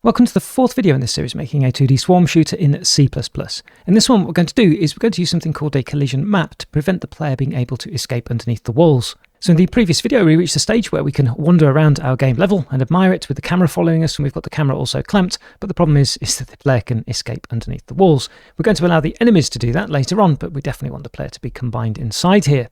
Welcome to the fourth video in this series, making a 2D swarm shooter in C++. In this one, what we're going to do is we're going to use something called a collision map to prevent the player being able to escape underneath the walls. So in the previous video, we reached a stage where we can wander around our game level and admire it with the camera following us, and we've got the camera also clamped, but the problem is that the player can escape underneath the walls. We're going to allow the enemies to do that later on, but we definitely want the player to be combined inside here.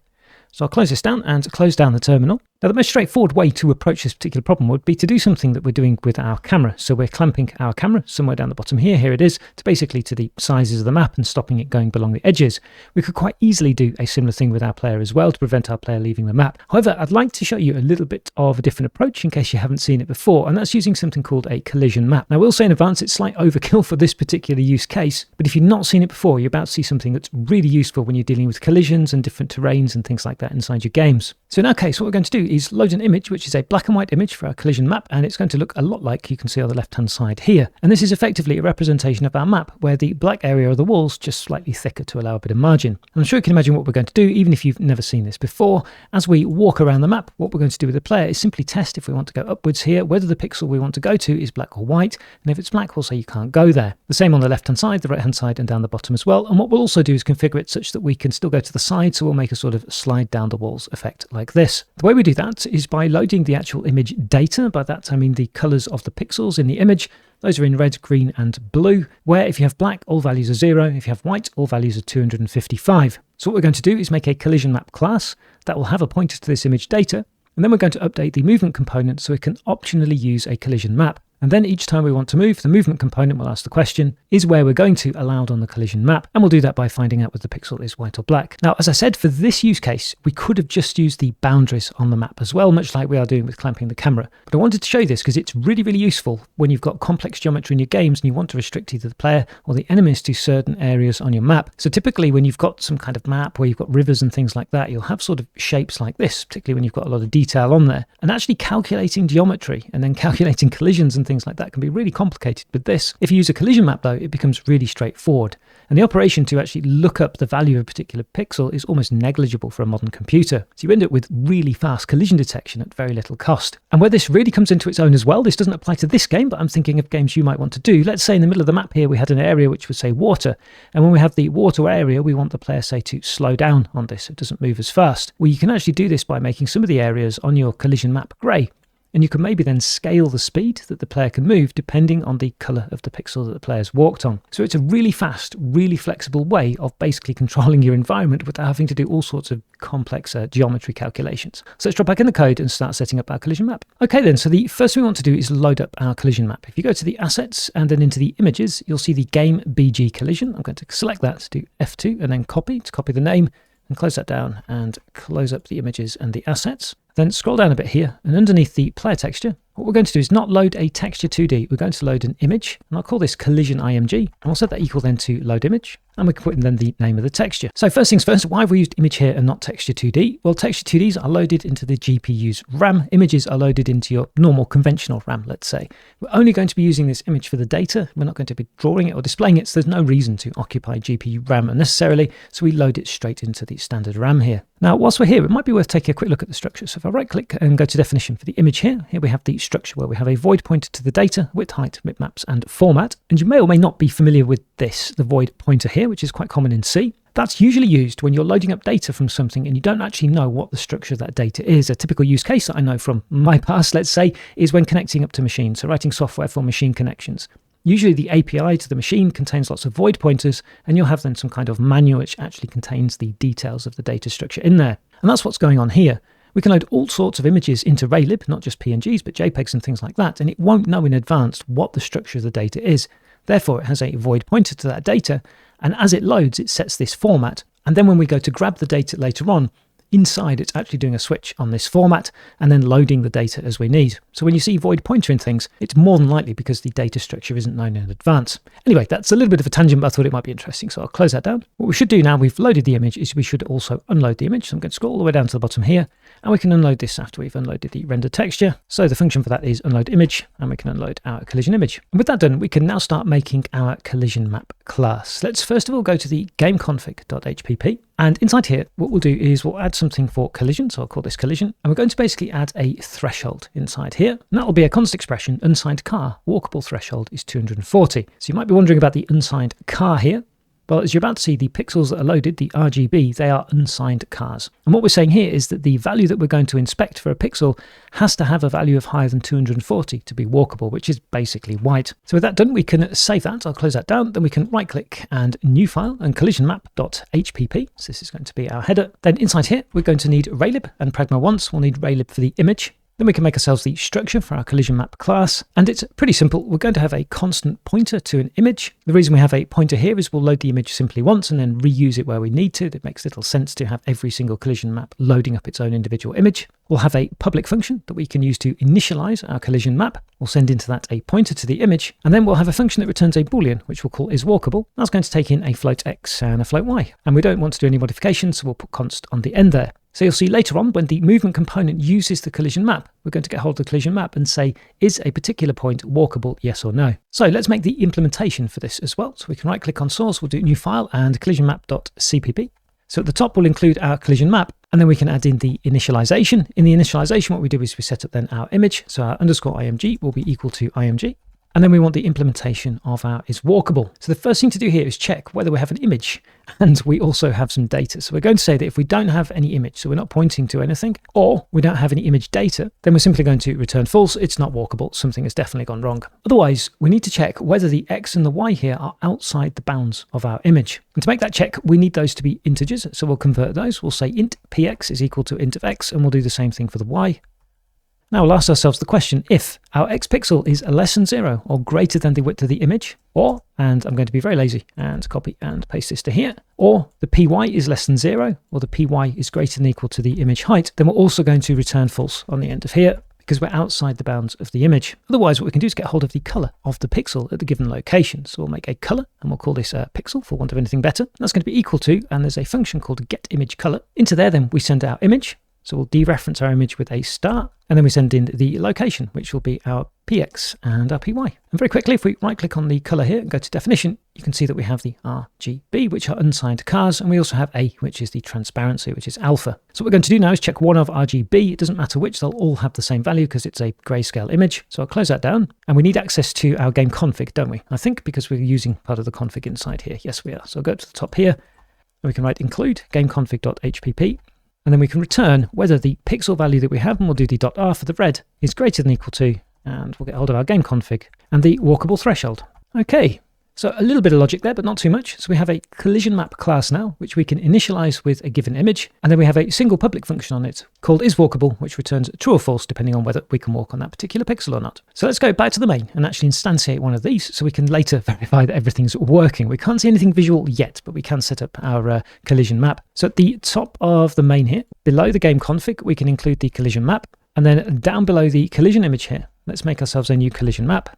So I'll close this down and close down the terminal. Now the most straightforward way to approach this particular problem would be to do something that we're doing with our camera. So we're clamping our camera somewhere down the bottom here it is, to basically to the sizes of the map and stopping it going along the edges. We could quite easily do a similar thing with our player as well to prevent our player leaving the map. However, I'd like to show you a little bit of a different approach in case you haven't seen it before, and that's using something called a collision map. Now I will say in advance it's slight overkill for this particular use case, but if you've not seen it before, you're about to see something that's really useful when you're dealing with collisions and different terrains and things like that inside your games. So in our case, what we're going to do is load an image, which is a black and white image for our collision map, and it's going to look a lot like you can see on the left hand side here. And this is effectively a representation of our map, where the black area of the walls just slightly thicker to allow a bit of margin. And I'm sure you can imagine what we're going to do, even if you've never seen this before. As we walk around the map, what we're going to do with the player is simply test if we want to go upwards here, whether the pixel we want to go to is black or white, and if it's black, we'll say you can't go there. The same on the left hand side, the right hand side, and down the bottom as well. And what we'll also do is configure it such that we can still go to the side, so we'll make a sort of slide down the walls effect like this. The way we do that is by loading the actual image data. By that I mean the colors of the pixels in the image. Those are in red, green and blue, where if you have black, all values are 0. If you have white, all values are 255. So what we're going to do is make a collision map class that will have a pointer to this image data, and then we're going to update the movement component so it can optionally use a collision map. And then each time we want to move, the movement component will ask the question, is where we're going to allowed on the collision map? And we'll do that by finding out whether the pixel is white or black. Now, as I said, for this use case, we could have just used the boundaries on the map as well, much like we are doing with clamping the camera. But I wanted to show you this because it's really, really useful when you've got complex geometry in your games and you want to restrict either the player or the enemies to certain areas on your map. So typically when you've got some kind of map where you've got rivers and things like that, you'll have sort of shapes like this, particularly when you've got a lot of detail on there. And actually calculating geometry and then calculating collisions and things like that can be really complicated with this. If you use a collision map though, it becomes really straightforward. And the operation to actually look up the value of a particular pixel is almost negligible for a modern computer. So you end up with really fast collision detection at very little cost. And where this really comes into its own as well, this doesn't apply to this game, but I'm thinking of games you might want to do. Let's say in the middle of the map here, we had an area which would say water. And when we have the water area, we want the player, say, to slow down on this so it doesn't move as fast. Well, you can actually do this by making some of the areas on your collision map grey. And you can maybe then scale the speed that the player can move depending on the colour of the pixel that the player's walked on. So it's a really fast, really flexible way of basically controlling your environment without having to do all sorts of complex geometry calculations. So let's drop back in the code and start setting up our collision map. Okay then, so the first thing we want to do is load up our collision map. If you go to the assets and then into the images, you'll see the game BG collision. I'm going to select that, do F2 and then copy to copy the name, and close that down and close up the images and the assets. Then scroll down a bit here, and underneath the player texture, what we're going to do is not load a texture 2D, we're going to load an image, and I'll call this collision IMG, and we'll set that equal then to load image, and we can put in then the name of the texture. So first things first, why have we used image here and not texture 2D? Well, texture 2Ds are loaded into the GPU's RAM, images are loaded into your normal conventional RAM, let's say. We're only going to be using this image for the data, we're not going to be drawing it or displaying it, so there's no reason to occupy GPU RAM unnecessarily, so we load it straight into the standard RAM here. Now, whilst we're here, it might be worth taking a quick look at the structure. So if I right click and go to definition for the image here we have the structure where we have a void pointer to the data, width, height, bitmaps, and format. And you may or may not be familiar with this, the void pointer here, which is quite common in C. That's usually used when you're loading up data from something and you don't actually know what the structure of that data is. A typical use case that I know from my past, let's say, is when connecting up to machines, so writing software for machine connections. Usually the API to the machine contains lots of void pointers, and you'll have then some kind of manual which actually contains the details of the data structure in there. And that's what's going on here. We can load all sorts of images into Raylib, not just PNGs, but JPEGs and things like that, and it won't know in advance what the structure of the data is. Therefore, it has a void pointer to that data, and as it loads, it sets this format. And then when we go to grab the data later on, inside it's actually doing a switch on this format and then loading the data as we need. So when you see void pointer in things, it's more than likely because the data structure isn't known in advance. Anyway, that's a little bit of a tangent, but I thought it might be interesting, so I'll close that down. What we should do now, we've loaded the image, is we should also unload the image. So I'm going to scroll all the way down to the bottom here, and we can unload this after we've unloaded the render texture. So the function for that is unload image, and we can unload our collision image. And with that done, we can now start making our collision map class. Let's first of all go to the gameconfig.hpp. And inside here, what we'll do is we'll add something for collision. So I'll call this collision. And we're going to basically add a threshold inside here. And that'll be a constant expression, unsigned car, walkable threshold is 240. So you might be wondering about the unsigned car here. Well, as you're about to see, the pixels that are loaded, the RGB, they are unsigned cars. And what we're saying here is that the value that we're going to inspect for a pixel has to have a value of higher than 240 to be walkable, which is basically white. So with that done, we can save that. I'll close that down. Then we can right click and new file and CollisionMap.hpp. So this is going to be our header. Then inside here, we're going to need Raylib and Pragma once. We'll need Raylib for the image. Then we can make ourselves the structure for our CollisionMap class. And it's pretty simple. We're going to have a constant pointer to an image. The reason we have a pointer here is we'll load the image simply once and then reuse it where we need to. It makes little sense to have every single CollisionMap loading up its own individual image. We'll have a public function that we can use to initialize our CollisionMap. We'll send into that a pointer to the image. And then we'll have a function that returns a Boolean, which we'll call isWalkable. That's going to take in a float x and a float y. And we don't want to do any modifications, so we'll put const on the end there. So you'll see later on when the movement component uses the collision map, we're going to get hold of the collision map and say, is a particular point walkable, yes or no? So let's make the implementation for this as well. So we can right click on source, we'll do new file and CollisionMap.cpp. So at the top, we'll include our collision map, and then we can add in the initialization. In the initialization, what we do is we set up then our image. So our underscore img will be equal to img. And then we want the implementation of our isWalkable. So the first thing to do here is check whether we have an image and we also have some data. So we're going to say that if we don't have any image, so we're not pointing to anything, or we don't have any image data, then we're simply going to return false. It's not walkable. Something has definitely gone wrong. Otherwise, we need to check whether the X and the Y here are outside the bounds of our image. And to make that check, we need those to be integers. So we'll convert those. We'll say int px is equal to int of x, and we'll do the same thing for the Y. Now we'll ask ourselves the question if our x pixel is less than 0 or greater than the width of the image, or, and I'm going to be very lazy and copy and paste this to here, or the py is less than 0 or the py is greater than or equal to the image height, then we're also going to return false on the end of here because we're outside the bounds of the image. Otherwise, what we can do is get hold of the color of the pixel at the given location. So we'll make a color and we'll call this a pixel for want of anything better. That's going to be equal to, and there's a function called getImageColor. Into there then we send our image. So we'll dereference our image with a star, and then we send in the location, which will be our px and our py. And very quickly, if we right click on the color here and go to definition, you can see that we have the RGB, which are unsigned cars, and we also have A, which is the transparency, which is alpha. So what we're going to do now is check one of RGB. It doesn't matter which, they'll all have the same value because it's a grayscale image. So I'll close that down, and we need access to our game config, don't we? I think because we're using part of the config inside here. Yes, we are. So I'll go to the top here, and we can write include gameconfig.hpp. And then we can return whether the pixel value that we have, and we'll do the .r for the red, is greater than or equal to, and we'll get hold of our game config, and the walkable threshold. Okay, so a little bit of logic there, but not too much. So we have a CollisionMap class now, which we can initialize with a given image, and then we have a single public function on it called isWalkable, which returns true or false, depending on whether we can walk on that particular pixel or not. So let's go back to the main and actually instantiate one of these so we can later verify that everything's working. We can't see anything visual yet, but we can set up our collision map. So at the top of the main here, below the game config, we can include the collision map, and then down below the collision image here, let's make ourselves a new collision map.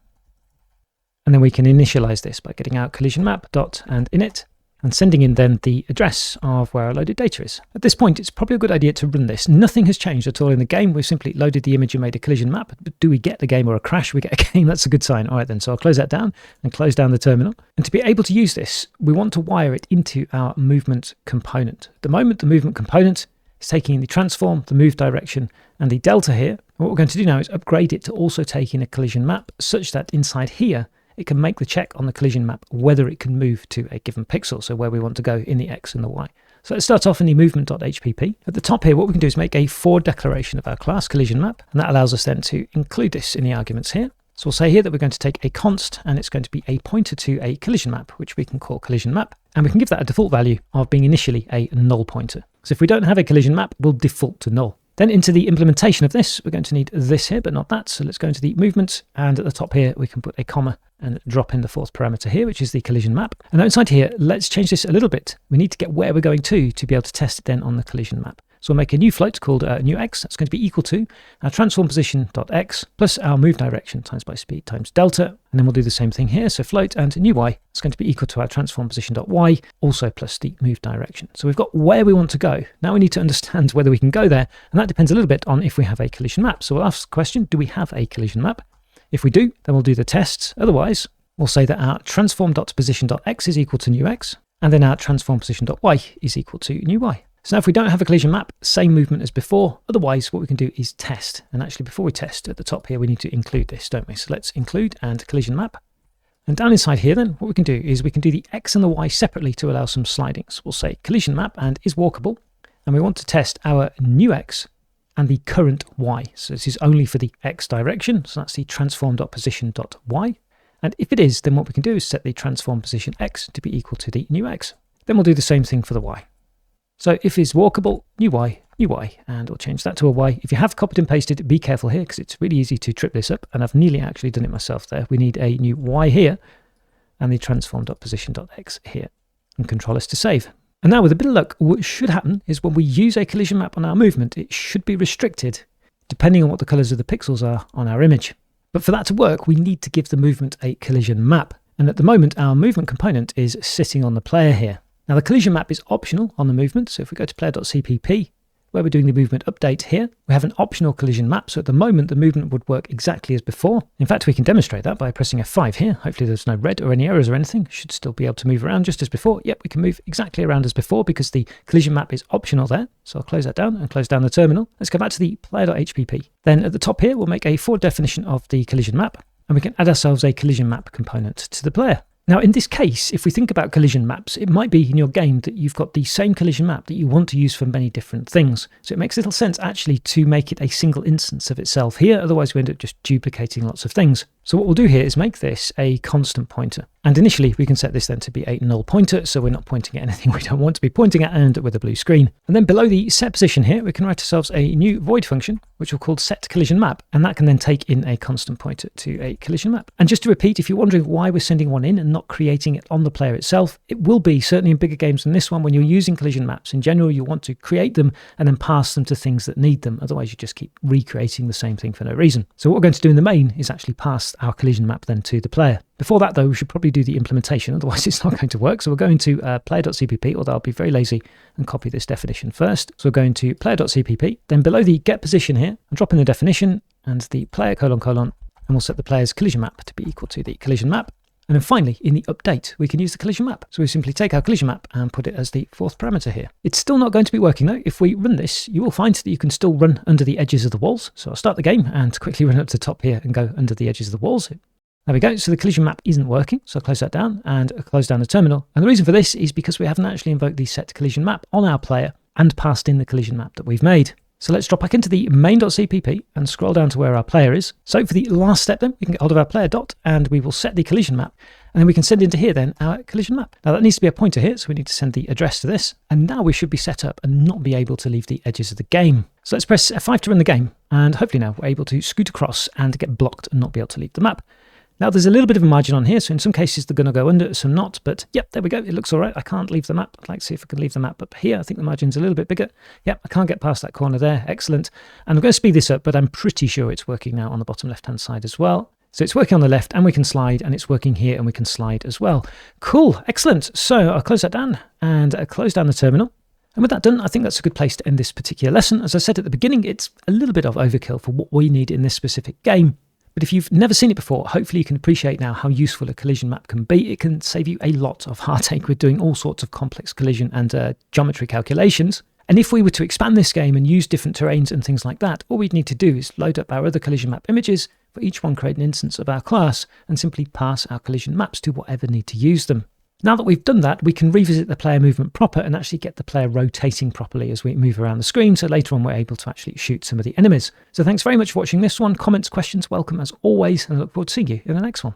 And then we can initialize this by getting out CollisionMap dot and init and sending in then the address of where our loaded data is. At this point, it's probably a good idea to run this. Nothing has changed at all in the game. We've simply loaded the image and made a collision map. But do we get the game or a crash? We get a game. That's a good sign. All right, then. So I'll close that down and close down the terminal. And to be able to use this, we want to wire it into our movement component. At the moment, the movement component is taking in the transform, the move direction, and the delta here. And what we're going to do now is upgrade it to also take in a collision map such that inside here, it can make the check on the collision map whether it can move to a given pixel, so where we want to go in the X and the Y. So let's start off in the movement.hpp. At the top here, what we can do is make a for declaration of our class collision map, and that allows us then to include this in the arguments here. So we'll say here that we're going to take a const, and it's going to be a pointer to a collision map, which we can call collision map, and we can give that a default value of being initially a null pointer. So if we don't have a collision map, we'll default to null. Then into the implementation of this, we're going to need this here, but not that. So let's go into the movement, and at the top here, we can put a comma and drop in the fourth parameter here, which is the collision map. And now inside here, let's change this a little bit. We need to get where we're going to be able to test it then on the collision map. So we'll make a new float called new x. That's going to be equal to our transform position.x plus our move direction times by speed times delta. And then we'll do the same thing here. So float and new y is going to be equal to our transform position.y also plus the move direction. So we've got where we want to go. Now we need to understand whether we can go there. And that depends a little bit on if we have a collision map. So we'll ask the question, do we have a collision map? If we do, then we'll do the tests. Otherwise, we'll say that our transform.position.x is equal to new x. And then our transform position.y is equal to new y. So now if we don't have a collision map, same movement as before. Otherwise, what we can do is test. And actually, before we test, at the top here, we need to include this, don't we? So let's include and collision map. And down inside here then, what we can do is we can do the x and the y separately to allow some slidings. We'll say collision map and isWalkable. And we want to test our new x and the current y. So this is only for the x direction. So that's the transform.position.y. And if it is, then what we can do is set the transform position x to be equal to the new x. Then we'll do the same thing for the y. So if isWalkable, new y, and we'll change that to a y. If you have copied and pasted, be careful here because it's really easy to trip this up, and I've nearly actually done it myself there. We need a new y here and the transform.position.x here, and Control S to save. And now with a bit of luck, what should happen is when we use a collision map on our movement, it should be restricted depending on what the colors of the pixels are on our image. But for that to work, we need to give the movement a collision map. And at the moment, our movement component is sitting on the player here. Now the collision map is optional on the movement. So if we go to player.cpp, where we're doing the movement update here, we have an optional collision map. So at the moment, the movement would work exactly as before. In fact, we can demonstrate that by pressing F5 here. Hopefully there's no red or any errors or anything. Should still be able to move around just as before. Yep, we can move exactly around as before because the collision map is optional there. So I'll close that down and close down the terminal. Let's go back to the player.hpp. Then at the top here, we'll make a forward definition of the collision map, and we can add ourselves a collision map component to the player. Now, in this case, if we think about collision maps, it might be in your game that you've got the same collision map that you want to use for many different things. So it makes little sense actually to make it a single instance of itself here. Otherwise, we end up just duplicating lots of things. So what we'll do here is make this a constant pointer. And initially, we can set this then to be a null pointer. So we're not pointing at anything we don't want to be pointing at, and with a blue screen. And then below the set position here, we can write ourselves a new void function, which we'll call set collision map. And that can then take in a constant pointer to a collision map. And just to repeat, if you're wondering why we're sending one in and not creating it on the player itself, it will be certainly in bigger games than this one. When you're using collision maps in general, you want to create them and then pass them to things that need them. Otherwise, you just keep recreating the same thing for no reason. So what we're going to do in the main is actually pass our collision map then to the player. Before that, though, we should probably do the implementation, otherwise it's not going to work. So we're going to player.cpp, although I'll be very lazy and copy this definition first. So we're going to player.cpp, then below the get position here, I'm dropping the definition and the player : and we'll set the player's collision map to be equal to the collision map. And then finally, in the update, we can use the collision map. So we simply take our collision map and put it as the fourth parameter here. It's still not going to be working though. If we run this, you will find that you can still run under the edges of the walls. So I'll start the game and quickly run up to the top here and go under the edges of the walls. There we go. So the collision map isn't working. So I'll close that down and close down the terminal. And the reason for this is because we haven't actually invoked the set collision map on our player and passed in the collision map that we've made. So let's drop back into the main.cpp and scroll down to where our player is. So for the last step then, we can get hold of our player dot and we will set the collision map. And then we can send into here then our collision map. Now that needs to be a pointer here, so we need to send the address to this. And now we should be set up and not be able to leave the edges of the game. So let's press F5 to run the game. And hopefully now we're able to scoot across and get blocked and not be able to leave the map. Now there's a little bit of a margin on here, so in some cases they're going to go under, some not, but yep, there we go, it looks all right. I can't leave the map. I'd like to see if I can leave the map up here. I think the margin's a little bit bigger. Yep, I can't get past that corner there, excellent. And I'm going to speed this up, but I'm pretty sure it's working now on the bottom left-hand side as well. So it's working on the left and we can slide, and it's working here and we can slide as well. Cool, excellent. So I'll close that down and close down the terminal. And with that done, I think that's a good place to end this particular lesson. As I said at the beginning, it's a little bit of overkill for what we need in this specific game. But if you've never seen it before, hopefully you can appreciate now how useful a collision map can be. It can save you a lot of heartache with doing all sorts of complex collision and geometry calculations. And if we were to expand this game and use different terrains and things like that, all we'd need to do is load up our other collision map images, for each one create an instance of our class, and simply pass our collision maps to whatever need to use them. Now that we've done that, we can revisit the player movement proper and actually get the player rotating properly as we move around the screen, so later on we're able to actually shoot some of the enemies. So thanks very much for watching this one. Comments, questions, welcome as always, and I look forward to seeing you in the next one.